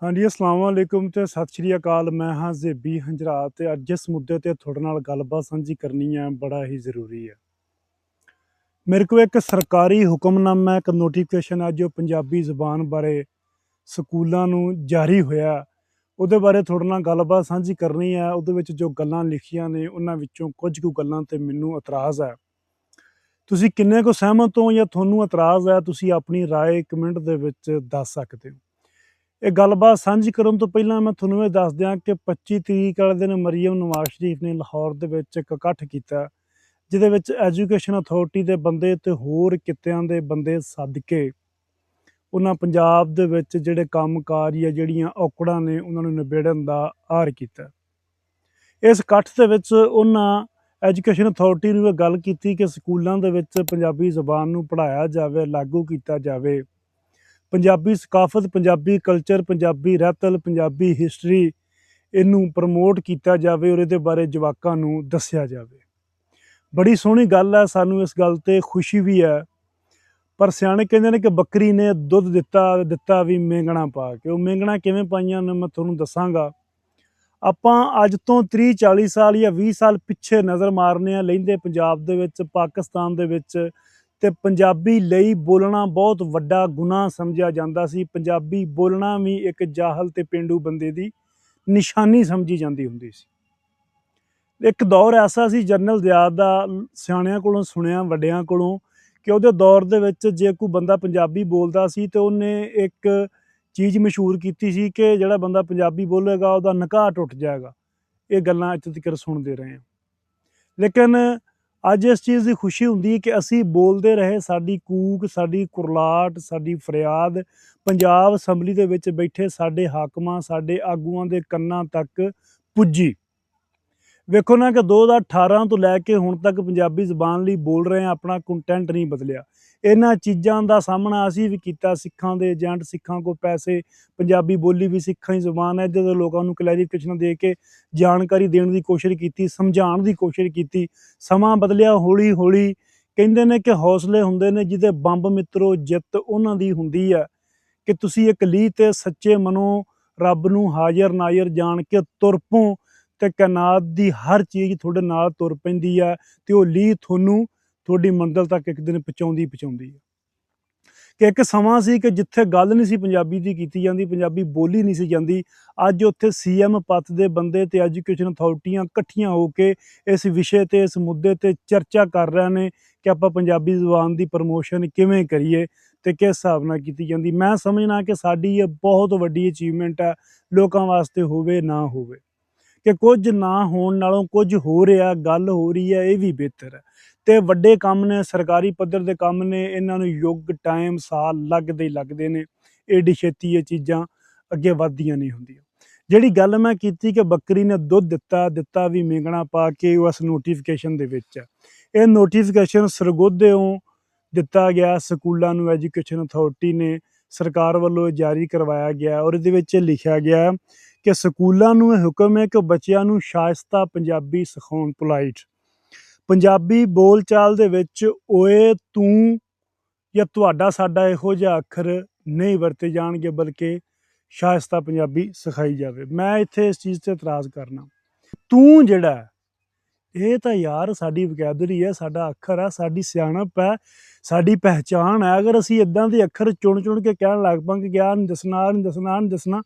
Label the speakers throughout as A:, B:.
A: हाँ जी, अस्सलामुअलैकुम ते सत श्री अकाल। मैं हाँ ज़ेबी हंजरा ते अज्ज जिस मुद्दे ते थोड़े नाल गलबात सांझी करनी है बड़ा ही ज़रूरी है। मेरे को एक सरकारी हुक्मनामा एक नोटिफिकेशन है जो पंजाबी ज़बान बारे स्कूलों नूं जारी होया ਉਹਦੇ ਬਾਰੇ ਤੁਹਾਡੇ ਨਾਲ ਗੱਲਬਾਤ ਸਾਂਝੀ ਕਰਨੀ ਹੈ। ਉਹਦੇ ਵਿੱਚ ਜੋ ਗੱਲਾਂ ਲਿਖੀਆਂ ਨੇ ਉਹਨਾਂ ਵਿੱਚੋਂ ਕੁਝ ਕੁ ਗੱਲਾਂ ਤੇ ਮੈਨੂੰ ਇਤਰਾਜ਼ ਹੈ। ਤੁਸੀਂ ਕਿੰਨੇ ਕੁ ਸਹਿਮਤ ਹੋ ਜਾਂ ਤੁਹਾਨੂੰ ਇਤਰਾਜ਼ ਹੈ, ਤੁਸੀਂ ਆਪਣੀ ਰਾਏ ਕਮੈਂਟ ਦੇ ਵਿੱਚ ਦੱਸ ਸਕਦੇ ਹੋ। ਇਹ ਗੱਲਬਾਤ ਸਾਂਝੀ ਕਰਨ ਤੋਂ ਪਹਿਲਾਂ ਮੈਂ ਤੁਹਾਨੂੰ ਇਹ ਦੱਸ ਦਿਆਂ ਕਿ 25 ਤਰੀਕ ਵਾਲੇ ਦਿਨ ਮਰੀਮ ਨਵਾਜ਼ ਸ਼ਰੀਫ ਨੇ ਲਾਹੌਰ ਦੇ ਵਿੱਚ ਇੱਕ ਇਕੱਠ ਕੀਤਾ, ਜਿਹਦੇ ਵਿੱਚ ਐਜੂਕੇਸ਼ਨ ਅਥਾਰਟੀ ਦੇ ਬੰਦੇ ਤੇ ਹੋਰ ਕਿੱਤਿਆਂ ਦੇ ਬੰਦੇ ਸੱਦ ਕੇ ਉਹਨਾਂ ਪੰਜਾਬ ਦੇ ਵਿੱਚ ਜਿਹੜੇ ਕੰਮਕਾਰ ਜਾਂ ਜਿਹੜੀਆਂ ਔਕੜਾਂ ਨੇ ਉਹਨਾਂ ਨੂੰ ਨਿਬੇੜਨ ਦਾ ਆਹਰ ਕੀਤਾ। ਇਸ ਇਕੱਠ ਦੇ ਵਿੱਚ ਉਹਨਾਂ ਐਜੂਕੇਸ਼ਨ ਅਥਾਰਟੀ ਨੂੰ ਇਹ ਗੱਲ ਕੀਤੀ ਕਿ ਸਕੂਲਾਂ ਦੇ ਵਿੱਚ ਪੰਜਾਬੀ ਜ਼ਬਾਨ ਨੂੰ ਪੜ੍ਹਾਇਆ ਜਾਵੇ, ਲਾਗੂ ਕੀਤਾ ਜਾਵੇ। ਪੰਜਾਬੀ ਸਕਾਫਤ, ਪੰਜਾਬੀ ਕਲਚਰ, ਪੰਜਾਬੀ ਰਹਿਤਲ, ਪੰਜਾਬੀ ਹਿਸਟਰੀ ਇਹਨੂੰ ਪ੍ਰਮੋਟ ਕੀਤਾ ਜਾਵੇ ਔਰ ਇਹਦੇ ਬਾਰੇ ਜਵਾਕਾਂ ਨੂੰ ਦੱਸਿਆ ਜਾਵੇ। ਬੜੀ ਸੋਹਣੀ ਗੱਲ ਹੈ, ਸਾਨੂੰ ਇਸ ਗੱਲ 'ਤੇ ਖੁਸ਼ੀ ਵੀ ਹੈ। ਪਰ ਸਿਆਣੇ ਕਹਿੰਦੇ ਨੇ ਕਿ ਬੱਕਰੀ ਨੇ ਦੁੱਧ ਦਿੱਤਾ ਵੀ ਮੇਂਗਣਾ ਪਾ ਕੇ। ਉਹ ਮੇਂਗਣਾ ਕਿਵੇਂ ਪਾਈਆਂ ਨੇ ਮੈਂ ਤੁਹਾਨੂੰ ਦੱਸਾਂਗਾ। ਆਪਾਂ ਅੱਜ ਤੋਂ 30-40 ਸਾਲ ਜਾਂ 20 ਸਾਲ ਪਿੱਛੇ ਨਜ਼ਰ ਮਾਰਨੇ ਆ ਲਹਿੰਦੇ ਪੰਜਾਬ ਦੇ ਵਿੱਚ, ਪਾਕਿਸਤਾਨ ਦੇ ਵਿੱਚ, ਤੇ ਪੰਜਾਬੀ ਲਈ ਬੋਲਣਾ ਬਹੁਤ ਵੱਡਾ ਗੁਨਾਹ ਸਮਝਿਆ ਜਾਂਦਾ ਸੀ। ਪੰਜਾਬੀ ਬੋਲਣਾ ਵੀ ਇੱਕ ਜਾਹਲ ਤੇ ਪੇਂਡੂ ਬੰਦੇ ਦੀ ਨਿਸ਼ਾਨੀ ਸਮਝੀ ਜਾਂਦੀ ਹੁੰਦੀ ਸੀ। ਇੱਕ ਦੌਰ ਐਸਾ ਸੀ ਜਨਰਲ ਦਿਆਦ ਦਾ, ਸਿਆਣਿਆਂ ਕੋਲੋਂ ਸੁਣਿਆ, ਵੱਡਿਆਂ ਕੋਲੋਂ, ਕਿ ਉਹਦੇ ਦੌਰ ਦੇ ਵਿੱਚ ਜੇ ਕੋਈ ਬੰਦਾ ਪੰਜਾਬੀ ਬੋਲਦਾ ਸੀ ਤੇ ਉਹਨੇ ਇੱਕ ਚੀਜ਼ ਮਸ਼ਹੂਰ ਕੀਤੀ ਸੀ ਕਿ ਜਿਹੜਾ ਬੰਦਾ ਪੰਜਾਬੀ ਬੋਲੇਗਾ ਉਹਦਾ ਨਿਕਾਹ ਟੁੱਟ ਜਾਏਗਾ। ਇਹ ਗੱਲਾਂ ਅੱਜ ਤੱਕ ਸੁਣਦੇ ਰਹੇ ਹਾਂ। ਲੇਕਿਨ ਅੱਜ ਇਸ ਚੀਜ਼ ਦੀ ਖੁਸ਼ੀ ਹੁੰਦੀ ਹੈ ਕਿ ਅਸੀਂ ਬੋਲਦੇ ਰਹੇ, ਸਾਡੀ ਕੂਕ, ਸਾਡੀ ਕੁਰਲਾਟ, ਸਾਡੀ ਫਰਿਆਦ ਪੰਜਾਬ ਅਸੈਂਬਲੀ ਦੇ ਵਿੱਚ ਬੈਠੇ ਸਾਡੇ ਹਾਕਮਾਂ, ਸਾਡੇ ਆਗੂਆਂ ਦੇ ਕੰਨਾਂ ਤੱਕ ਪੁੱਜੀ। ਵੇਖੋ ਨਾ ਕਿ 2018 ਤੋਂ ਲੈ ਕੇ ਹੁਣ ਤੱਕ ਪੰਜਾਬੀ ਜ਼ਬਾਨ ਲਈ ਬੋਲ ਰਹੇ ਹਾਂ, ਆਪਣਾ ਕੰਟੈਂਟ ਨਹੀਂ ਬਦਲਿਆ। ਇਹਨਾਂ ਚੀਜ਼ਾਂ ਦਾ ਸਾਹਮਣਾ ਅਸੀਂ ਵੀ ਕੀਤਾ। ਸਿੱਖਾਂ ਦੇ ਏਜੰਟ, ਸਿੱਖਾਂ ਕੋਲ ਪੈਸੇ, ਪੰਜਾਬੀ ਬੋਲੀ ਵੀ ਸਿੱਖਾਂ ਦੀ ਜ਼ਬਾਨ ਹੈ, ਇੱਧਰ ਦੇ ਲੋਕਾਂ ਨੂੰ ਕਲੈਰੀਫਿਕੇਸ਼ਨ ਦੇ ਕੇ ਜਾਣਕਾਰੀ ਦੇਣ ਦੀ ਕੋਸ਼ਿਸ਼ ਕੀਤੀ, ਸਮਝਾਉਣ ਦੀ ਕੋਸ਼ਿਸ਼ ਕੀਤੀ। ਸਮਾਂ ਬਦਲਿਆ ਹੌਲੀ ਹੌਲੀ। ਕਹਿੰਦੇ ਨੇ ਕਿ ਹੌਸਲੇ ਹੁੰਦੇ ਨੇ ਜਿਹਦੇ ਬੰਬ ਮਿੱਤਰੋ ਜਿੱਤ ਉਹਨਾਂ ਦੀ ਹੁੰਦੀ ਹੈ। ਕਿ ਤੁਸੀਂ ਇੱਕ ਲੀਹ ਤੇ ਸੱਚੇ ਮਨੋਂ ਰੱਬ ਨੂੰ ਹਾਜ਼ਰ ਨਾਜ਼ਰ ਜਾਣ ਕੇ ਤੁਰ ਪਓ ਤੇ ਕਾਇਨਾਤ ਦੀ ਹਰ ਚੀਜ਼ ਤੁਹਾਡੇ ਨਾਲ ਤੁਰ ਪੈਂਦੀ ਹੈ ਤੇ ਉਹ ਲੀਹ ਤੁਹਾਨੂੰ ਤੁਹਾਡੀ ਮੰਜ਼ਿਲ ਤੱਕ ਇੱਕ ਦਿਨ ਪਹੁੰਚਾਉਂਦੀ ਹੈ। ਕਿ ਇੱਕ ਸਮਾਂ ਸੀ ਕਿ ਜਿੱਥੇ ਗੱਲ ਨਹੀਂ ਸੀ ਪੰਜਾਬੀ ਦੀ ਕੀਤੀ ਜਾਂਦੀ, ਪੰਜਾਬੀ ਬੋਲੀ ਨਹੀਂ ਸੀ ਜਾਂਦੀ, ਅੱਜ ਉੱਥੇ CM ਪਦ ਦੇ ਬੰਦੇ ਤੇ ਐਜੂਕੇਸ਼ਨ ਅਥਾਰਟੀਆਂ ਇਕੱਠੀਆਂ ਹੋ ਕੇ ਇਸ ਵਿਸ਼ੇ ਤੇ, ਇਸ ਮੁੱਦੇ ਤੇ ਚਰਚਾ ਕਰ ਰਹੇ ਨੇ ਕਿ ਆਪਾਂ ਪੰਜਾਬੀ ਜ਼ੁਬਾਨ ਦੀ ਪ੍ਰਮੋਸ਼ਨ ਕਿਵੇਂ ਕਰੀਏ ਤੇ ਕਿਸ ਹਿਸਾਬ ਨਾਲ ਕੀਤੀ ਜਾਂਦੀ। ਮੈਂ ਸਮਝਣਾ ਕਿ ਸਾਡੀ ਇਹ ਬਹੁਤ ਵੱਡੀ ਅਚੀਵਮੈਂਟ ਹੈ, ਲੋਕਾਂ ਵਾਸਤੇ ਹੋਵੇ ਨਾ ਹੋਵੇ। ਕਿ ਕੁਝ ਨਾ ਹੋਣ ਨਾਲੋਂ ਕੁਝ ਹੋ ਰਿਹਾ, ਗੱਲ ਹੋ ਰਹੀ ਹੈ, ਇਹ ਵੀ ਬਿਹਤਰ ਹੈ। ਤੇ ਵੱਡੇ ਕੰਮ ਨੇ, ਸਰਕਾਰੀ ਪੱਧਰ ਦੇ ਕੰਮ ਨੇ, ਇਹਨਾਂ ਨੂੰ ਯੁੱਗ, ਟਾਈਮ, ਸਾਲ ਲੱਗਦੇ ਨੇ। ਏਡੀ ਛੇਤੀ ਇਹ ਚੀਜ਼ਾਂ ਅੱਗੇ ਵੱਧਦੀਆਂ ਨਹੀਂ ਹੁੰਦੀਆਂ। ਜਿਹੜੀ ਗੱਲ ਮੈਂ ਕੀਤੀ ਕਿ ਬੱਕਰੀ ਨੇ ਦੁੱਧ ਦਿੱਤਾ ਵੀ ਮੇਂਗਣਾ ਪਾ ਕੇ, ਉਸ ਨੋਟੀਫਿਕੇਸ਼ਨ ਦੇ ਵਿੱਚ ਹੈ। ਇਹ ਨੋਟੀਫਿਕੇਸ਼ਨ ਸਰਗੋਧਿਓਂ ਦਿੱਤਾ ਗਿਆ ਸਕੂਲਾਂ ਨੂੰ, ਐਜੂਕੇਸ਼ਨ ਅਥਾਰਟੀ ਨੇ ਸਰਕਾਰ ਵੱਲੋਂ ਜਾਰੀ ਕਰਵਾਇਆ ਗਿਆ ਔਰ ਇਹਦੇ ਵਿੱਚ ਲਿਖਿਆ ਗਿਆ ਕਿ ਸਕੂਲਾਂ ਨੂੰ ਇਹ ਹੁਕਮ ਹੈ ਕਿ ਬੱਚਿਆਂ ਨੂੰ ਸ਼ਾਇਸਤਾ ਪੰਜਾਬੀ ਸਿਖਾਉਣ। ਪੋਲਾਈਟ ਪੰਜਾਬੀ ਬੋਲਚਾਲ ਦੇ ਵਿੱਚ ਓਏ, ਤੂੰ ਜਾਂ ਤੁਹਾਡਾ, ਸਾਡਾ ਇਹੋ ਜਿਹਾ ਅੱਖਰ ਨਹੀਂ ਵਰਤੇ ਜਾਣਗੇ, ਬਲਕਿ ਸ਼ਾਇਸਤਾ ਪੰਜਾਬੀ ਸਿਖਾਈ ਜਾਵੇ। ਮੈਂ ਇੱਥੇ ਇਸ ਚੀਜ਼ 'ਤੇ ਇਤਰਾਜ਼ ਕਰਨਾ। ਤੂੰ ਜਿਹੜਾ ਇਹ ਤਾਂ ਯਾਰ ਸਾਡੀ ਵਕੈਬਲਰੀ ਹੈ, ਸਾਡਾ ਅੱਖਰ ਹੈ, ਸਾਡੀ ਸਿਆਣਪ ਹੈ, ਸਾਡੀ ਪਹਿਚਾਣ ਹੈ। ਅਗਰ ਅਸੀਂ ਇੱਦਾਂ ਦੇ ਅੱਖਰ ਚੁਣ ਕੇ ਕਹਿਣ ਲੱਗ ਪਾਂਗੇ ਕਿ ਆਹ ਨਹੀਂ ਦੱਸਣਾ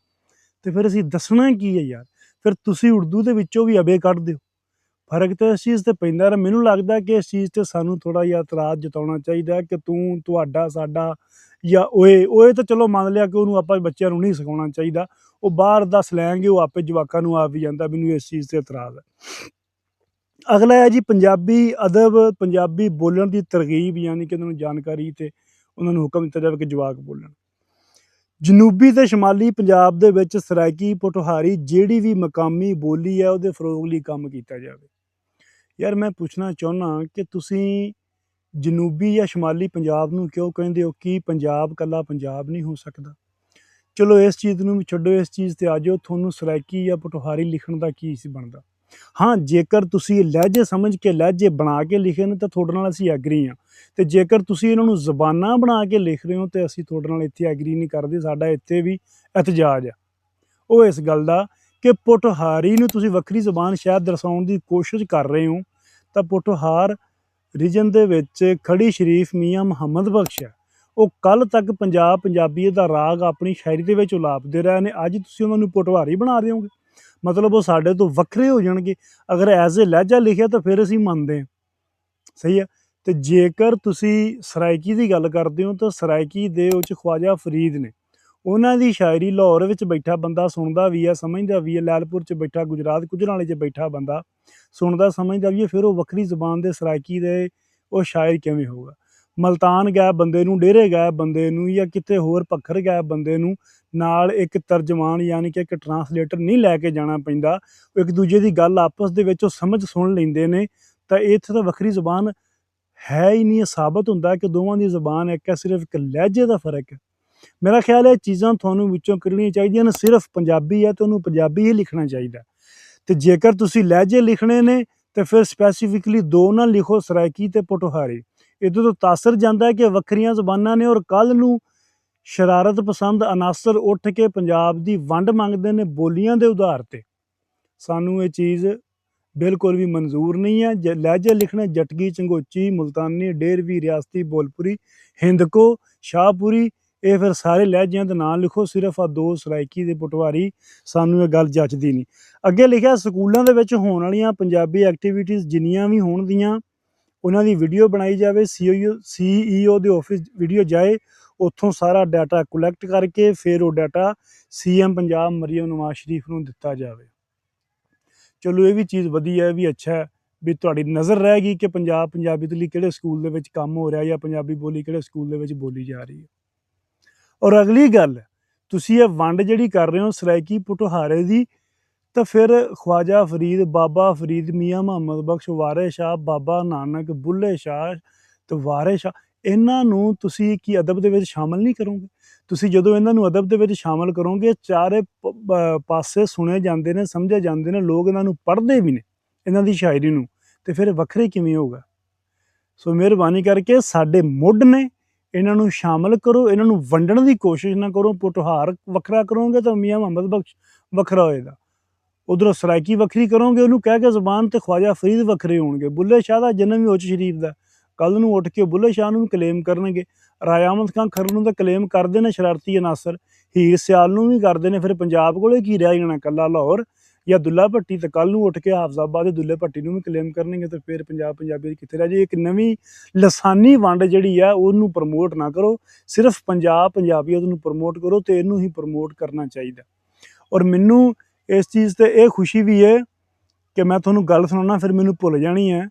A: ਤੇ ਫਿਰ ਅਸੀਂ ਦੱਸਣਾ ਕੀ ਹੈ ਯਾਰ। ਫਿਰ ਤੁਸੀਂ ਉਰਦੂ ਦੇ ਵਿੱਚੋਂ ਵੀ ਅਬੇ ਕੱਢ ਦਿਓ। ਫਰਕ ਤਾਂ ਇਸ ਚੀਜ਼ 'ਤੇ ਪੈਂਦਾ। ਮੈਨੂੰ ਲੱਗਦਾ ਕਿ ਇਸ ਚੀਜ਼ 'ਤੇ ਸਾਨੂੰ ਥੋੜ੍ਹਾ ਜਿਹਾ ਇਤਰਾਜ਼ ਜਤਾਉਣਾ ਚਾਹੀਦਾ ਕਿ ਤੂੰ, ਤੁਹਾਡਾ, ਸਾਡਾ ਜਾਂ ਓਏ ਤਾਂ ਚਲੋ ਮੰਨ ਲਿਆ ਕਿ ਉਹਨੂੰ ਆਪਾਂ ਬੱਚਿਆਂ ਨੂੰ ਨਹੀਂ ਸਿਖਾਉਣਾ ਚਾਹੀਦਾ, ਉਹ ਬਾਹਰ ਦਾ ਸਲੈਂਗ ਹੈ, ਉਹ ਆਪੇ ਜਵਾਕਾਂ ਨੂੰ ਆ ਵੀ ਜਾਂਦਾ। ਮੈਨੂੰ ਇਸ ਚੀਜ਼ 'ਤੇ ਇਤਰਾਜ਼ ਹੈ। ਅਗਲਾ ਹੈ ਜੀ ਪੰਜਾਬੀ ਅਦਬ, ਪੰਜਾਬੀ ਬੋਲਣ ਦੀ ਤਰਗੀਬ, ਯਾਨੀ ਕਿ ਉਹਨਾਂ ਨੂੰ ਜਾਣਕਾਰੀ ਤੇ ਉਹਨਾਂ ਨੂੰ ਹੁਕਮ ਦਿੱਤਾ ਜਾਵੇ ਕਿ ਜਵਾਕ ਬੋਲਣ। ਜਨੂਬੀ ਤੇ ਸ਼ਮਾਲੀ ਪੰਜਾਬ ਦੇ ਵਿੱਚ ਸਰਾਇਕੀ, ਪੋਠੋਹਾਰੀ ਜਿਹੜੀ ਵੀ ਮਕਾਮੀ ਬੋਲੀ ਹੈ ਉਹਦੇ ਫਰੋਗ ਲਈ ਕੰਮ ਕੀਤਾ ਜਾਵੇ। ਯਾਰ ਮੈਂ ਪੁੱਛਣਾ ਚਾਹੁੰਦਾ ਕਿ ਤੁਸੀਂ ਜਨੂਬੀ ਜਾਂ ਸ਼ਮਾਲੀ ਪੰਜਾਬ ਨੂੰ ਕਿਉਂ ਕਹਿੰਦੇ ਹੋ? ਕੀ ਪੰਜਾਬ ਇਕੱਲਾ ਪੰਜਾਬ ਨਹੀਂ ਹੋ ਸਕਦਾ? ਚਲੋ ਇਸ ਚੀਜ਼ ਨੂੰ ਵੀ ਛੱਡੋ, ਇਸ ਚੀਜ਼ 'ਤੇ ਆ ਜਾਓ। ਤੁਹਾਨੂੰ ਸਰਾਇਕੀ ਜਾਂ ਪੋਠੋਹਾਰੀ ਲਿਖਣ ਦਾ ਕੀ ਸੀ ਬਣਦਾ? ਹਾਂ, ਜੇਕਰ ਤੁਸੀਂ ਲਹਿਜੇ ਸਮਝ ਕੇ, ਲਹਿਜੇ ਬਣਾ ਕੇ ਲਿਖੇ ਨੇ ਤਾਂ ਤੁਹਾਡੇ ਨਾਲ ਅਸੀਂ ਐਗਰੀ ਹਾਂ। ਤੇ ਜੇਕਰ ਤੁਸੀਂ ਇਹਨਾਂ ਨੂੰ ਜ਼ਬਾਨਾਂ ਬਣਾ ਕੇ ਲਿਖ ਰਹੇ ਹੋ ਤੇ ਅਸੀਂ ਤੁਹਾਡੇ ਨਾਲ ਇੱਥੇ ਐਗਰੀ ਨਹੀਂ ਕਰਦੇ। ਸਾਡਾ ਇੱਥੇ ਵੀ ਇਤਜਾਜ ਹੈ। ਉਹ ਇਸ ਗੱਲ ਦਾ ਕਿ ਪੋਠੋਹਾਰੀ ਨੂੰ ਤੁਸੀਂ ਵੱਖਰੀ ਜ਼ੁਬਾਨ ਸ਼ਾਇਦ ਦਰਸਾਉਣ ਦੀ ਕੋਸ਼ਿਸ਼ ਕਰ ਰਹੇ ਹੋ, ਤਾਂ ਪੋਠੋਹਾਰ ਰੀਜਨ ਦੇ ਵਿੱਚ ਖੜੀ ਸ਼ਰੀਫ ਮੀਆਂ ਮੁਹੰਮਦ ਬਖਸ਼ ਹੈ, ਉਹ ਕੱਲ੍ਹ ਤੱਕ ਪੰਜਾਬੀਅਤ ਦਾ ਰਾਗ ਆਪਣੀ ਸ਼ਾਇਰੀ ਦੇ ਵਿੱਚ ਉਲਾਪਦੇ ਰਹੇ ਨੇ। ਅੱਜ ਤੁਸੀਂ ਉਹਨਾਂ ਨੂੰ ਪੋਠੋਹਾਰੀ ਬਣਾ ਦਿਓਗੇ, ਮਤਲਬ ਉਹ ਸਾਡੇ ਤੋਂ ਵੱਖਰੇ ਹੋ ਜਾਣਗੇ। ਅਗਰ ਐਜ਼ ਏ ਲਹਿਜਾ ਲਿਖਿਆ ਤਾਂ ਫਿਰ ਅਸੀਂ ਮੰਨਦੇ ਹਾਂ, ਸਹੀ ਹੈ। ਅਤੇ ਜੇਕਰ ਤੁਸੀਂ ਸਰਾਇਕੀ ਦੀ ਗੱਲ ਕਰਦੇ ਹੋ ਤਾਂ ਸਰਾਇਕੀ ਦੇ ਵਿੱਚ ਖਵਾਜਾ ਫਰੀਦ ਨੇ, ਉਹਨਾਂ ਦੀ ਸ਼ਾਇਰੀ ਲਾਹੌਰ ਵਿੱਚ ਬੈਠਾ ਬੰਦਾ ਸੁਣਦਾ ਵੀ ਹੈ, ਸਮਝਦਾ ਵੀ ਹੈ। ਲੈਲਪੁਰ 'ਚ ਬੈਠਾ, ਗੁਜਰਾਤ ਗੁਜਰਾਂਵਾਲੇ 'ਚ ਬੈਠਾ ਬੰਦਾ ਸੁਣਦਾ ਸਮਝਦਾ ਵੀ ਹੈ, ਫਿਰ ਉਹ ਵੱਖਰੀ ਜ਼ੁਬਾਨ ਦੇ ਸਰਾਇਕੀ ਦੇ ਉਹ ਸ਼ਾਇਰ ਕਿਵੇਂ ਹੋਊਗਾ। ਮਲਤਾਨ ਗਏ ਬੰਦੇ ਨੂੰ, ਡੇਰੇ ਗਏ ਬੰਦੇ ਨੂੰ, ਜਾਂ ਕਿਤੇ ਹੋਰ ਭੱਖਰ ਗਏ ਬੰਦੇ ਨੂੰ ਨਾਲ ਇੱਕ ਤਰਜਮਾਨ ਯਾਨੀ ਕਿ ਇੱਕ ਟਰਾਂਸਲੇਟਰ ਨਹੀਂ ਲੈ ਕੇ ਜਾਣਾ ਪੈਂਦਾ। ਉਹ ਇੱਕ ਦੂਜੇ ਦੀ ਗੱਲ ਆਪਸ ਦੇ ਵਿੱਚ ਉਹ ਸਮਝ ਸੁਣ ਲੈਂਦੇ ਨੇ। ਤਾਂ ਇੱਥੇ ਤਾਂ ਵੱਖਰੀ ਜ਼ੁਬਾਨ ਹੈ ਹੀ ਨਹੀਂ। ਇਹ ਸਾਬਤ ਹੁੰਦਾ ਕਿ ਦੋਵਾਂ ਦੀ ਜ਼ੁਬਾਨ ਇੱਕ ਹੈ, ਸਿਰਫ ਇੱਕ ਲਹਿਜੇ ਦਾ ਫਰਕ ਹੈ। ਮੇਰਾ ਖਿਆਲ ਇਹ ਚੀਜ਼ਾਂ ਤੁਹਾਨੂੰ ਵਿੱਚੋਂ ਕੱਢਣੀਆਂ ਚਾਹੀਦੀਆਂ ਨੇ। ਸਿਰਫ ਪੰਜਾਬੀ ਹੈ, ਤੁਹਾਨੂੰ ਪੰਜਾਬੀ ਹੀ ਲਿਖਣਾ ਚਾਹੀਦਾ। ਅਤੇ ਜੇਕਰ ਤੁਸੀਂ ਲਹਿਜੇ ਲਿਖਣੇ ਨੇ ਤਾਂ ਫਿਰ ਸਪੈਸੀਫਿਕਲੀ ਦੋ ਨਾ ਲਿਖੋ, ਸਰਾਇਕੀ ਅਤੇ ਪੋਠੋਹਾਰੀ। ਇਹਦੇ ਤੋਂ ਤਾਸਰ ਜਾਂਦਾ ਹੈ ਕਿ ਵੱਖਰੀਆਂ ਜ਼ੁਬਾਨਾਂ ਨੇ, ਔਰ ਕੱਲ੍ਹ ਨੂੰ ਸ਼ਰਾਰਤ ਪਸੰਦ ਅਨਾਸਰ ਉੱਠ ਕੇ ਪੰਜਾਬ ਦੀ ਵੰਡ ਮੰਗਦੇ ਨੇ ਬੋਲੀਆਂ ਦੇ ਆਧਾਰ 'ਤੇ। ਸਾਨੂੰ ਇਹ ਚੀਜ਼ ਬਿਲਕੁਲ ਵੀ ਮਨਜ਼ੂਰ ਨਹੀਂ ਹੈ। ਲਹਿਜੇ ਲਿਖਣੇ ਜਟਗੀ, ਚੰਗੋਚੀ, ਮੁਲਤਾਨੀ, ਡੇਰਵੀ, ਰਿਆਸਤੀ, ਬੋਲਪੁਰੀ, ਹਿੰਦਕੋ, ਸ਼ਾਹਪੁਰੀ, ਇਹ ਫਿਰ ਸਾਰੇ ਲਹਿਜਿਆਂ ਦੇ ਨਾਂ ਲਿਖੋ। ਸਿਰਫ ਆ ਦੋ ਸਰਾਇਕੀ ਦੇ ਪਟਵਾਰੀ, ਸਾਨੂੰ ਇਹ ਗੱਲ ਜੱਚਦੀ ਨਹੀਂ। ਅੱਗੇ ਲਿਖਿਆ, ਸਕੂਲਾਂ ਦੇ ਵਿੱਚ ਹੋਣ ਵਾਲੀਆਂ ਪੰਜਾਬੀ ਐਕਟੀਵਿਟੀਜ਼ ਜਿੰਨੀਆਂ ਵੀ ਹੋਣਗੀਆਂ ਉਹਨਾਂ ਦੀ ਵੀਡੀਓ ਬਣਾਈ ਜਾਵੇ। CEO ਦੇ ਆਫਿਸ ਵੀਡੀਓ ਜਾਏ, ਉੱਥੋਂ ਸਾਰਾ ਡਾਟਾ ਕਲੈਕਟ ਕਰਕੇ ਫਿਰ ਉਹ ਡਾਟਾ CM ਪੰਜਾਬ ਮਰੀਅਮ ਨਵਾਜ਼ ਸ਼ਰੀਫ ਨੂੰ ਦਿੱਤਾ ਜਾਵੇ। ਚਲੋ ਇਹ ਵੀ ਚੀਜ਼ ਵਧੀਆ, ਇਹ ਵੀ ਅੱਛਾ ਹੈ ਵੀ ਤੁਹਾਡੀ ਨਜ਼ਰ ਰਹਿ ਗਈ ਕਿ ਪੰਜਾਬੀ ਦੇ ਲਈ ਕਿਹੜੇ ਸਕੂਲ ਦੇ ਵਿੱਚ ਕੰਮ ਹੋ ਰਿਹਾ, ਜਾਂ ਪੰਜਾਬੀ ਬੋਲੀ ਕਿਹੜੇ ਸਕੂਲ ਦੇ ਵਿੱਚ ਬੋਲੀ ਜਾ ਰਹੀ ਹੈ। ਔਰ ਅਗਲੀ ਗੱਲ, ਤੁਸੀਂ ਇਹ ਵੰਡ ਜਿਹੜੀ ਕਰ ਰਹੇ ਹੋ ਸਰਾਇਕੀ ਪੋਠੋਹਾਰੇ ਦੀ, ਤਾਂ ਫਿਰ ਖਵਾਜਾ ਫਰੀਦ, ਬਾਬਾ ਫਰੀਦ, ਮੀਆਂ ਮੁਹੰਮਦ ਬਖਸ਼, ਵਾਰਿਸ ਸ਼ਾਹ, ਬਾਬਾ ਨਾਨਕ, ਬੁੱਲੇ ਸ਼ਾਹ ਅਤੇ ਵਾਰਿਸ ਸ਼ਾਹ, ਇਹਨਾਂ ਨੂੰ ਤੁਸੀਂ ਕੀ ਅਦਬ ਦੇ ਵਿੱਚ ਸ਼ਾਮਲ ਨਹੀਂ ਕਰੋਗੇ? ਤੁਸੀਂ ਜਦੋਂ ਇਹਨਾਂ ਨੂੰ ਅਦਬ ਦੇ ਵਿੱਚ ਸ਼ਾਮਲ ਕਰੋਗੇ, ਚਾਰੇ ਪਾਸੇ ਸੁਣੇ ਜਾਂਦੇ ਨੇ, ਸਮਝੇ ਜਾਂਦੇ ਨੇ, ਲੋਕ ਇਹਨਾਂ ਨੂੰ ਪੜ੍ਹਦੇ ਵੀ ਨੇ, ਇਹਨਾਂ ਦੀ ਸ਼ਾਇਰੀ ਨੂੰ, ਅਤੇ ਫਿਰ ਵੱਖਰੇ ਕਿਵੇਂ ਹੋਊਗਾ? ਸੋ ਮਿਹਰਬਾਨੀ ਕਰਕੇ ਸਾਡੇ ਮੁੱਢ ਨੇ, ਇਹਨਾਂ ਨੂੰ ਸ਼ਾਮਲ ਕਰੋ, ਇਹਨਾਂ ਨੂੰ ਵੰਡਣ ਦੀ ਕੋਸ਼ਿਸ਼ ਨਾ ਕਰੋ। ਪੋਠੋਹਾਰ ਵੱਖਰਾ ਕਰੋਗੇ ਤਾਂ ਮੀਆਂ ਮੁਹੰਮਦ ਬਖਸ਼ ਵੱਖਰਾ ਹੋਏਗਾ, ਉੱਧਰੋਂ ਸਰਾਇਕੀ ਵੱਖਰੀ ਕਰੋਗੇ ਉਹਨੂੰ ਕਹਿ ਕੇ ਜ਼ੁਬਾਨ, ਤੇ ਖਵਾਜਾ ਫਰੀਦ ਵੱਖਰੇ ਹੋਣਗੇ। ਬੁੱਲੇ ਸ਼ਾਹ ਦਾ ਜਨਮ ਵੀ ਉੱਚ ਸ਼ਰੀਫ ਦਾ, ਕੱਲ੍ਹ ਨੂੰ ਉੱਠ ਕੇ ਬੁੱਲੇ ਸ਼ਾਹ ਨੂੰ ਵੀ ਕਲੇਮ ਕਰਨਗੇ। ਰਾਏ ਅਹਿਮਦ ਖਾਨ ਖਰੜ ਨੂੰ ਤਾਂ ਕਲੇਮ ਕਰਦੇ ਨੇ ਸ਼ਰਾਰਤੀ ਅਨਾਸਰ, ਹੀਰ ਸਿਆਲ ਨੂੰ ਵੀ ਕਰਦੇ ਨੇ। ਫਿਰ ਪੰਜਾਬ ਕੋਲੇ ਕੀ ਰਹਿ ਜਾਣਾ, ਇਕੱਲਾ ਲਾਹੌਰ ਜਾਂ ਦੁੱਲਾ ਭੱਟੀ? ਤੇ ਕੱਲ੍ਹ ਨੂੰ ਉੱਠ ਕੇ ਹਾਫਜ਼ਾਬਾਦ ਦੇ ਦੁੱਲੇ ਭੱਟੀ ਨੂੰ ਵੀ ਕਲੇਮ ਕਰਨਗੇ, ਤੇ ਫਿਰ ਪੰਜਾਬੀ ਕਿੱਥੇ ਰਹਿ ਜਾਏ? ਇੱਕ ਨਵੀਂ ਲਸਾਨੀ ਵੰਡ ਜਿਹੜੀ ਆ ਉਹਨੂੰ ਪ੍ਰਮੋਟ ਨਾ ਕਰੋ, ਸਿਰਫ ਪੰਜਾਬੀਅਤ ਨੂੰ ਪ੍ਰਮੋਟ ਕਰੋ, ਅਤੇ ਇਹਨੂੰ ਹੀ ਪ੍ਰਮੋਟ ਕਰਨਾ ਚਾਹੀਦਾ। ਔਰ ਮੈਨੂੰ ਇਸ ਚੀਜ਼ 'ਤੇ ਇਹ ਖੁਸ਼ੀ ਵੀ ਹੈ ਕਿ ਮੈਂ ਤੁਹਾਨੂੰ ਗੱਲ ਸੁਣਾਉਣਾ, ਫਿਰ ਮੈਨੂੰ ਭੁੱਲ ਜਾਣੀ ਹੈ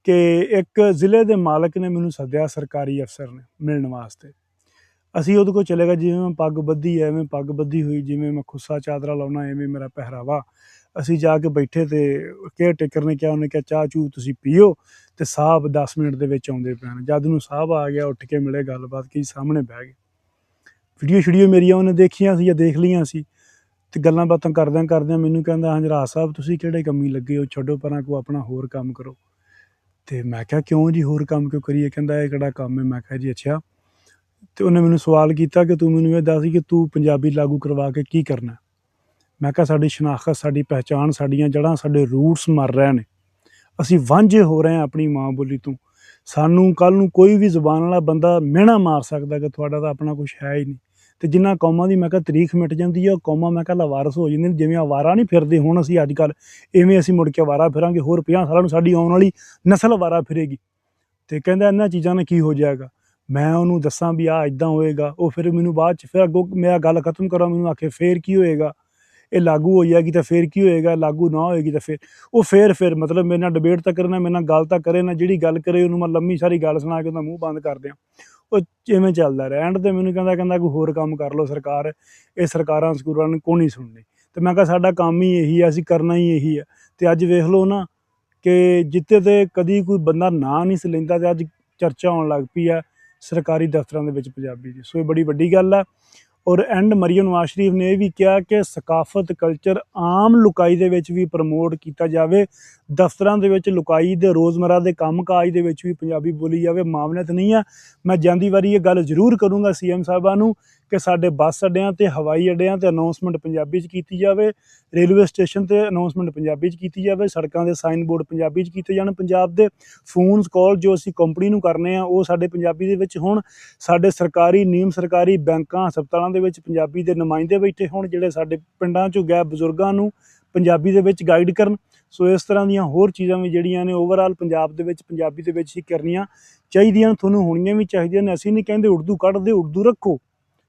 A: ਕਿ ਇੱਕ ਜ਼ਿਲ੍ਹੇ ਦੇ ਮਾਲਕ ਨੇ ਮੈਨੂੰ ਸੱਦਿਆ, ਸਰਕਾਰੀ ਅਫਸਰ ਨੇ, ਮਿਲਣ ਵਾਸਤੇ। ਅਸੀਂ ਉਹਦੇ ਕੋਲ ਚਲੇ ਗਏ। ਜਿਵੇਂ ਮੈਂ ਪੱਗ ਬੱਧੀ ਐਵੇਂ ਪੱਗ ਬੱਧੀ ਹੋਈ, ਜਿਵੇਂ ਮੈਂ ਖੁੱਸਾ ਚਾਦਰਾ ਲਾਉਣਾ ਐਵੇਂ ਮੇਰਾ ਪਹਿਰਾਵਾ। ਅਸੀਂ ਜਾ ਕੇ ਬੈਠੇ ਅਤੇ ਕੇਅਰ ਟੇਕਰ ਨੇ ਕਿਹਾ, ਉਹਨੇ ਕਿਹਾ ਚਾਹ ਚੂਹ ਤੁਸੀਂ ਪੀਓ, ਅਤੇ ਸਾਹਿਬ 10 ਮਿੰਟ ਦੇ ਵਿੱਚ ਆਉਂਦੇ ਪੈਣ। ਜਦ ਨੂੰ ਸਾਹਿਬ ਆ ਗਿਆ, ਉੱਠ ਕੇ ਮਿਲੇ, ਗੱਲਬਾਤ ਕੀ, ਸਾਹਮਣੇ ਬਹਿ ਗਏ। ਵੀਡੀਓ ਮੇਰੀਆਂ ਉਹਨੇ ਦੇਖੀਆਂ ਸੀ ਜਾਂ ਦੇਖ ਲਈਆਂ ਸੀ, ਅਤੇ ਗੱਲਾਂ ਬਾਤਾਂ ਕਰਦਿਆਂ ਮੈਨੂੰ ਕਹਿੰਦਾ, ਹੰਜਰਾਜ ਸਾਹਿਬ ਤੁਸੀਂ ਕਿਹੜੇ ਕੰਮੀ ਲੱਗੇ ਹੋ, ਛੱਡੋ ਪਰਾਂ, ਕੋਈ ਆਪਣਾ ਹੋਰ ਕੰਮ ਕਰੋ। ਅਤੇ ਮੈਂ ਕਿਹਾ ਕਿਉਂ ਜੀ, ਹੋਰ ਕੰਮ ਕਿਉਂ ਕਰੀਏ? ਕਹਿੰਦਾ ਇਹ ਕਿਹੜਾ ਕੰਮ ਹੈ? ਮੈਂ ਕਿਹਾ ਜੀ ਅੱਛਾ। ਅਤੇ ਉਹਨੇ ਮੈਨੂੰ ਸਵਾਲ ਕੀਤਾ ਕਿ ਤੂੰ ਮੈਨੂੰ ਇਹ ਦੱਸ ਕਿ ਤੂੰ ਪੰਜਾਬੀ ਲਾਗੂ ਕਰਵਾ ਕੇ ਕੀ ਕਰਨਾ? ਮੈਂ ਕਿਹਾ ਸਾਡੀ ਸ਼ਨਾਖਤ, ਸਾਡੀ ਪਹਿਚਾਣ, ਸਾਡੀਆਂ ਜੜ੍ਹਾਂ, ਸਾਡੇ ਰੂਟਸ ਮਰ ਰਹੇ ਨੇ, ਅਸੀਂ ਵਾਂਝੇ ਹੋ ਰਹੇ ਹਾਂ ਆਪਣੀ ਮਾਂ ਬੋਲੀ ਤੋਂ। ਸਾਨੂੰ ਕੱਲ੍ਹ ਨੂੰ ਕੋਈ ਵੀ ਜ਼ੁਬਾਨ ਵਾਲਾ ਬੰਦਾ ਮਿਹਣਾ ਮਾਰ ਸਕਦਾ ਕਿ ਤੁਹਾਡਾ ਤਾਂ ਆਪਣਾ ਕੁਛ ਹੈ ਹੀ ਨਹੀਂ। ਅਤੇ ਜਿਨ੍ਹਾਂ ਕੌਮਾਂ ਦੀ ਮੈਂ ਕਿਹਾ ਤਾਰੀਖ ਮਿਟ ਜਾਂਦੀ ਹੈ, ਉਹ ਕੌਮਾਂ ਮੈਂ ਕਿਹਾ ਲਾਵਾਰਸ ਹੋ ਜਾਂਦੀਆਂ ਨੇ। ਜਿਵੇਂ ਅਵਾਰਾ ਨਹੀਂ ਫਿਰਦੇ ਹੁਣ ਅਸੀਂ ਅੱਜ ਕੱਲ੍ਹ, ਇਵੇਂ ਅਸੀਂ ਮੁੜ ਕੇ ਅਵਾਰਾ ਫਿਰਾਂਗੇ। ਹੋਰ 50 ਸਾਲਾਂ ਨੂੰ ਸਾਡੀ ਆਉਣ ਵਾਲੀ ਨਸਲ ਅਵਾਰਾ ਫਿਰੇਗੀ। ਅਤੇ ਕਹਿੰਦਾ ਇਹਨਾਂ ਚੀਜ਼ਾਂ ਨਾਲ ਕੀ ਹੋ ਜਾਏਗਾ? ਮੈਂ ਉਹਨੂੰ ਦੱਸਾਂ ਵੀ ਆਹ ਇੱਦਾਂ ਹੋਏਗਾ। ਉਹ ਫਿਰ ਮੈਨੂੰ ਬਾਅਦ 'ਚ ਫਿਰ ਅੱਗੋਂ ਮੈਂ ਗੱਲ ਖਤਮ ਕਰਾਂ, ਮੈਨੂੰ ਆਖੇ ਫਿਰ ਕੀ ਹੋਏਗਾ? ਇਹ ਲਾਗੂ ਹੋ ਜਾਏਗੀ ਤਾਂ ਫਿਰ ਕੀ ਹੋਏਗਾ? ਲਾਗੂ ਨਾ ਹੋਏਗੀ ਤਾਂ ਫਿਰ ਉਹ ਫਿਰ ਮਤਲਬ ਮੇਰੇ ਨਾਲ ਡਿਬੇਟ ਤਾਂ ਕਰੇ ਨਾ, ਮੇਰੇ ਨਾਲ ਗੱਲ ਤਾਂ ਕਰੇ ਨਾ। ਜਿਹੜੀ ਗੱਲ ਕਰੇ ਉਹਨੂੰ ਮੈਂ ਲੰਮੀ ਸਾਰੀ ਗੱਲ ਸੁਣਾ ਕੇ ਉਹਦਾ ਮੂੰਹ ਬੰਦ ਕਰ ਦਿਆਂ। ਉਹ ਇਵੇਂ ਚੱਲਦਾ ਰਿਹਾ। ਐਂਡ 'ਤੇ ਮੈਨੂੰ ਕਹਿੰਦਾ ਕੋਈ ਹੋਰ ਕੰਮ ਕਰ ਲਓ ਸਰਕਾਰ, ਇਹ ਸਰਕਾਰਾਂ ਸਕੂਲਾਂ ਨੂੰ ਕੋਈ ਨਹੀਂ ਸੁਣਨੀ। ਅਤੇ ਮੈਂ ਕਿਹਾ ਸਾਡਾ ਕੰਮ ਹੀ ਇਹੀ ਹੈ, ਅਸੀਂ ਕਰਨਾ ਹੀ ਇਹੀ ਹੈ। ਅਤੇ ਅੱਜ ਵੇਖ ਲਓ ਨਾ ਕਿ ਜਿੱਥੇ 'ਤੇ ਕਦੀ ਕੋਈ ਬੰਦਾ ਨਾਂ ਨਹੀਂ ਸੀ ਲੈਂਦਾ, ਅਤੇ ਅੱਜ ਚਰਚਾ ਹੋਣ ਲੱਗ ਪਈ ਹੈ ਸਰਕਾਰੀ ਦਫ਼ਤਰਾਂ ਦੇ ਵਿੱਚ ਪੰਜਾਬੀ ਦੀ। ਸੋ ਇਹ ਬੜੀ ਵੱਡੀ ਗੱਲ ਹੈ। ਔਰ ਐਂਡ ਮਰੀਅਮ ਨਵਾਜ਼ ਸ਼ਰੀਫ ਨੇ ਇਹ ਵੀ ਕਿਹਾ ਕਿ ਸਕਾਫਤ, ਕਲਚਰ ਆਮ ਲੁਕਾਈ ਦੇ ਵਿੱਚ ਵੀ ਪ੍ਰਮੋਟ ਕੀਤਾ ਜਾਵੇ। ਦਫ਼ਤਰਾਂ ਦੇ ਵਿੱਚ ਲੁਕਾਈ ਦੇ ਰੋਜ਼ਮਰਾ ਦੇ ਕੰਮਕਾਜ ਦੇ ਵਿੱਚ ਵੀ ਪੰਜਾਬੀ ਬੋਲੀ ਜਾਵੇ। ਮਾਮਲੇ ਤਾਂ ਨਹੀਂ ਆ। ਮੈਂ ਜਾਂਦੀ ਵਾਰੀ ਇਹ ਗੱਲ ਜ਼ਰੂਰ ਕਰੂੰਗਾ CM ਸਾਹਿਬਾਂ ਨੂੰ ਕਿ ਸਾਡੇ ਬੱਸ ਅੱਡਿਆਂ ਤੇ ਹਵਾਈ ਅੱਡਿਆਂ ਤੇ ਅਨਾਉਂਸਮੈਂਟ ਪੰਜਾਬੀ 'ਚ ਕੀਤੀ ਜਾਵੇ, ਰੇਲਵੇ ਸਟੇਸ਼ਨ ਤੇ ਅਨਾਉਂਸਮੈਂਟ ਪੰਜਾਬੀ 'ਚ ਕੀਤੀ ਜਾਵੇ, ਸੜਕਾਂ ਦੇ ਸਾਈਨ ਬੋਰਡ ਪੰਜਾਬੀ 'ਚ ਕੀਤੇ ਜਾਣ, ਪੰਜਾਬ ਦੇ ਫੋਨਸ ਕਾਲ ਜੋ ਅਸੀਂ ਕੰਪਨੀ ਨੂੰ ਕਰਨੇ ਆ ਉਹ ਸਾਡੇ ਪੰਜਾਬੀ ਦੇ ਵਿੱਚ ਹੋਣ, ਸਾਡੇ ਸਰਕਾਰੀ ਨੀਮ ਸਰਕਾਰੀ ਬੈਂਕਾਂ ਹਸਪਤਾਲਾਂ ਦੇ ਵਿੱਚ ਪੰਜਾਬੀ ਦੇ ਨੁਮਾਇੰਦੇ ਬੈਠੇ ਹੋਣ ਜਿਹੜੇ ਸਾਡੇ ਪਿੰਡਾਂ 'ਚੋਂ ਗਏ ਬਜ਼ੁਰਗਾਂ ਨੂੰ ਪੰਜਾਬੀ ਦੇ ਵਿੱਚ ਗਾਈਡ ਕਰਨ। ਸੋ ਇਸ ਤਰ੍ਹਾਂ ਦੀਆਂ ਹੋਰ ਚੀਜ਼ਾਂ ਵੀ ਜਿਹੜੀਆਂ ਨੇ ਓਵਰਆਲ ਪੰਜਾਬ ਦੇ ਵਿੱਚ ਪੰਜਾਬੀ ਦੇ ਵਿੱਚ ਹੀ ਕਰਨੀਆਂ ਚਾਹੀਦੀਆਂ, ਤੁਹਾਨੂੰ ਹੋਣੀਆਂ ਵੀ ਚਾਹੀਦੀਆਂ ਨੇ। ਅਸੀਂ ਨਹੀਂ ਕਹਿੰਦੇ ਉਰਦੂ ਕੱਢ ਦੇ, ਉਰਦੂ ਰੱਖੋ,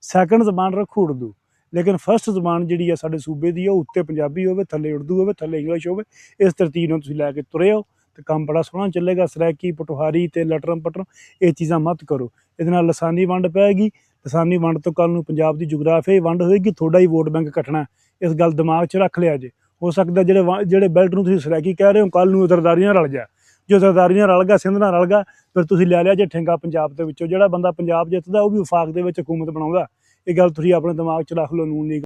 A: ਸੈਕੰਡ ਜ਼ਬਾਨ ਰੱਖੋ ਉਰਦੂ, ਲੇਕਿਨ ਫਸਟ ਜ਼ਬਾਨ ਜਿਹੜੀ ਆ ਸਾਡੇ ਸੂਬੇ ਦੀ ਉਹ ਉੱਤੇ ਪੰਜਾਬੀ ਹੋਵੇ, ਥੱਲੇ ਉਰਦੂ ਹੋਵੇ, ਥੱਲੇ ਇੰਗਲਿਸ਼ ਹੋਵੇ। ਇਸ ਤਰਤੀਬ ਨੂੰ ਤੁਸੀਂ ਲੈ ਕੇ ਤੁਰੇ ਹੋ ਤੇ ਕੰਮ ਬੜਾ ਸੋਹਣਾ ਚੱਲੇਗਾ। ਸਰੈਕੀ ਪਟਵਾਰੀ ਤੇ ਲਟਰਮ ਪਟਰਮ ਇਹ ਚੀਜ਼ਾਂ ਮਤ ਕਰੋ, ਇਹਦੇ ਨਾਲ ਲਸਾਨੀ ਵੰਡ ਪੈਗੀ। ਲਸਾਨੀ ਵੰਡ ਤੋਂ ਕੱਲ੍ਹ ਨੂੰ ਪੰਜਾਬ ਦੀ ਜੁਗਰਾਫੀਆਈ ਵੰਡ ਹੋਏਗੀ, ਤੁਹਾਡਾ ਹੀ ਵੋਟ ਬੈਂਕ ਘਟਣਾ। ਇਸ ਗੱਲ ਦਿਮਾਗ 'ਚ ਰੱਖ ਲਿਆ ਜੇ। ਹੋ ਸਕਦਾ ਜਿਹੜੇ ਬੈਲਟ ਨੂੰ ਤੁਸੀਂ ਸਰੈਕੀ ਕਹਿ ਰਹੇ ਹੋ ਕੱਲ੍ਹ ਨੂੰ ਜ਼ਰਦਾਰੀ ਨਾਲ ਰਲ ਜਾ, ਜੋ ਜ਼ਰਦਾਰੀ ਨਾਲ ਰਲ ਗਿਆ, ਸਿੰਧ ਨਾਲ ਰਲ ਗਿਆ, ਫਿਰ ਤੁਸੀਂ ਲੈ ਲਿਆ ਜੇ ਠੇਂਗਾ ਪੰਜਾਬ ਦੇ ਵਿੱਚੋਂ। ਜਿਹੜਾ ਬੰਦਾ ਪੰਜਾਬ ਜਿੱਤਦਾ ਉਹ ਵੀ ਵਫਾਕ ਦੇ ਵਿੱਚ ਹਕੂਮਤ ਬਣਾਉਂਦਾ। ਇਹ ਗੱਲ ਤੁਸੀਂ ਆਪਣੇ ਦਿਮਾਗ 'ਚ ਰੱਖ ਲਓ। ਨੂਨ ਲੀਗ